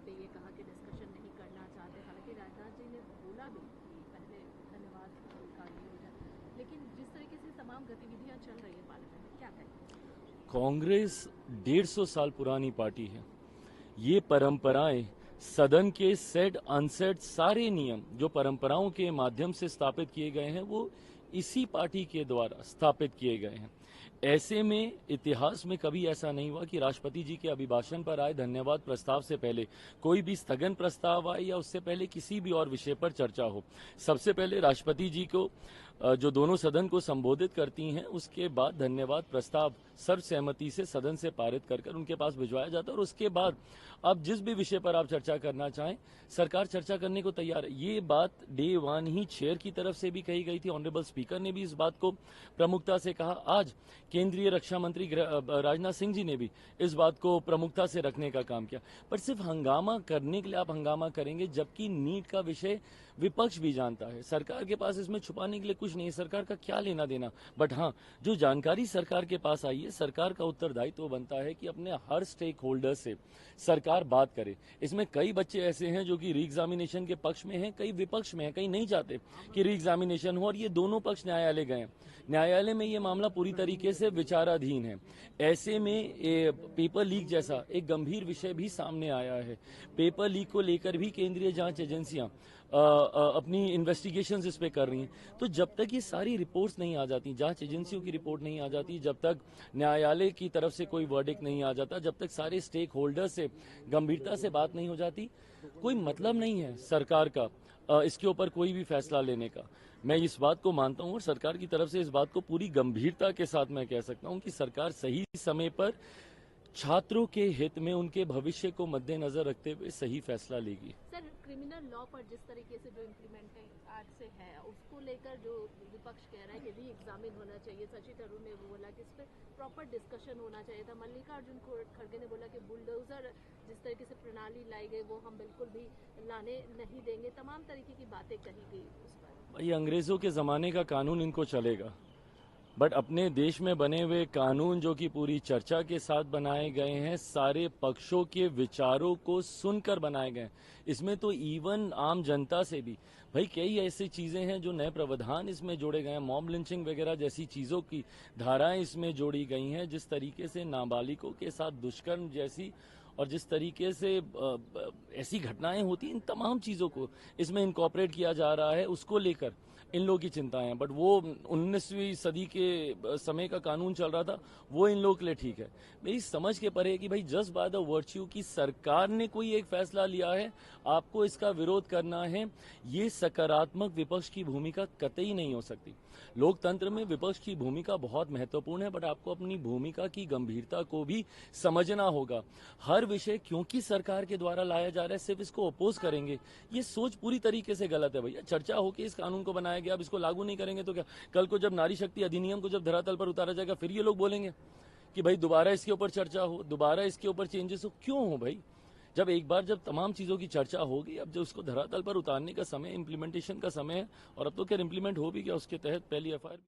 पे ये कहा कि डिस्कशन नहीं करना चाहते, हालांकि राजनाथ जी ने बोला भी कि पहले धन्यवाद का ये हो जाए, लेकिन जिस तरीके से तमाम गतिविधियां चल रही है पार्लियामेंट में, क्या कहेंगे? कांग्रेस 150 साल पुरानी पार्टी है। ये परंपराएं, सदन के सेट अनसेट सारे नियम जो परंपराओं के माध्यम से स्थापित किए गए हैं, वो इसी पार्टी के द्वारा स्थापित किए गए हैं। ऐसे में इतिहास में कभी ऐसा नहीं हुआ कि राष्ट्रपति जी के अभिभाषण पर आए धन्यवाद प्रस्ताव से पहले कोई भी स्थगन प्रस्ताव आए या उससे पहले किसी भी और विषय पर चर्चा हो। सबसे पहले राष्ट्रपति जी को जो दोनों सदन को संबोधित करती हैं, उसके बाद धन्यवाद प्रस्ताव सर्वसहमति से सदन से पारित कर उनके पास भिजवाया जाता है, और उसके बाद अब जिस भी विषय पर आप चर्चा करना चाहें, सरकार चर्चा करने को तैयार है। ये बात डे वन ही चेयर की तरफ से भी कही गई थी। ऑनरेबल स्पीकर ने भी इस बात को प्रमुखता से कहा। आज केंद्रीय रक्षा मंत्री राजनाथ सिंह जी ने भी इस बात को प्रमुखता से रखने का काम किया। पर सिर्फ हंगामा करने के लिए आप हंगामा करेंगे, जबकि नीट का विषय विपक्ष भी जानता है। सरकार के पास इसमें छुपाने के लिए कुछ नहीं है, सरकार का क्या लेना देना। बट हाँ, जो जानकारी सरकार के पास आई है, सरकार का उत्तरदायित्व बनता है कि अपने हर स्टेक होल्डर से सरकार बात करे। इसमें कई बच्चे ऐसे हैं जो कि री एग्जामिनेशन के पक्ष में हैं, कई विपक्ष में हैं, कई नहीं चाहते कि री एग्जामिनेशन हो, और ये दोनों पक्ष न्यायालय गए। न्यायालय में ये मामला पूरी तरीके से विचाराधीन है। ऐसे में पेपर लीक जैसा एक गंभीर विषय भी सामने आया है। पेपर लीक को लेकर भी केंद्रीय जांच एजेंसियां अपनी इन्वेस्टिगेशंस इस पे कर रही हैं। तो जब तक ये सारी रिपोर्ट्स नहीं आ जाती, जांच एजेंसियों की रिपोर्ट नहीं आ जाती, जब तक न्यायालय की तरफ से कोई वर्डिक्ट नहीं आ जाता, जब तक सारे स्टेक होल्डर से गंभीरता से बात नहीं हो जाती, कोई मतलब नहीं है सरकार का इसके ऊपर कोई भी फैसला लेने का। मैं इस बात को मानता हूं, और सरकार की तरफ से इस बात को पूरी गंभीरता के साथ मैं कह सकता हूं कि सरकार सही समय पर छात्रों के हित में, उनके भविष्य को मद्देनजर रखते हुए सही फैसला लेगी। सर, क्रिमिनल लॉ पर जिस तरीके से जो इम्प्लीमेंटिंग आज से है, उसको लेकर जो विपक्ष कह रहा है कि री एग्जामिन होना चाहिए, शशि थरूर ने बोला कि इस पर प्रॉपर डिस्कशन होना चाहिए था, मल्लिकार्जुन खड़गे ने बोला कि बुलडोजर जिस तरीके से प्रणाली लाई गई वो हम बिल्कुल भी लाने नहीं देंगे, तमाम तरीके की बातें कही गई उस पर। भाई, अंग्रेजों के जमाने का कानून इनको चलेगा, बट अपने देश में बने हुए कानून जो कि पूरी चर्चा के साथ बनाए गए हैं, सारे पक्षों के विचारों को सुनकर बनाए गए। इसमें तो इवन आम जनता से भी भाई कई ऐसी चीजें हैं जो नए प्रावधान इसमें जोड़े गए हैं, मॉब लिंचिंग वगैरह जैसी चीजों की धाराएं इसमें जोड़ी गई हैं। जिस तरीके से नाबालिगों के साथ दुष्कर्म जैसी और जिस तरीके से ऐसी घटनाएं होती हैं, इन तमाम चीजों को इसमें इनकॉर्पोरेट किया जा रहा है, उसको लेकर इन लोगों की चिंताएं हैं। बट वो 19वीं सदी के समय का कानून चल रहा था, वो इन लोगों के लिए ठीक है। मेरी समझ के परे है कि भाई जस्ट बाय द वर्च्यू की सरकार ने कोई एक फैसला लिया है, आपको इसका विरोध करना है, ये सकारात्मक विपक्ष की भूमिका कतई नहीं हो सकती। लोकतंत्र में विपक्ष की भूमिका बहुत महत्वपूर्ण है, बट आपको अपनी भूमिका की गंभीरता को भी समझना होगा। हर विषय क्योंकि सरकार के द्वारा लाया जा रहा है सिर्फ इसको अपोज करेंगे, ये सोच पूरी तरीके से गलत है। भैया, चर्चा हो कि इस कानून को बनाया गया, अब इसको लागू नहीं करेंगे तो क्या? कल को जब नारी शक्ति अधिनियम को जब धरातल पर उतारा जाएगा, फिर ये लोग बोलेंगे कि भाई दोबारा इसके ऊपर चर्चा हो, दोबारा इसके ऊपर चेंजेस हो। क्यों हो भाई? जब एक बार जब तमाम चीजों की चर्चा होगी, अब जो उसको धरातल पर उतारने का समय, इम्प्लीमेंटेशन का समय है, और अब तो क्या इम्प्लीमेंट हो भी गया, उसके तहत पहली एफआईआर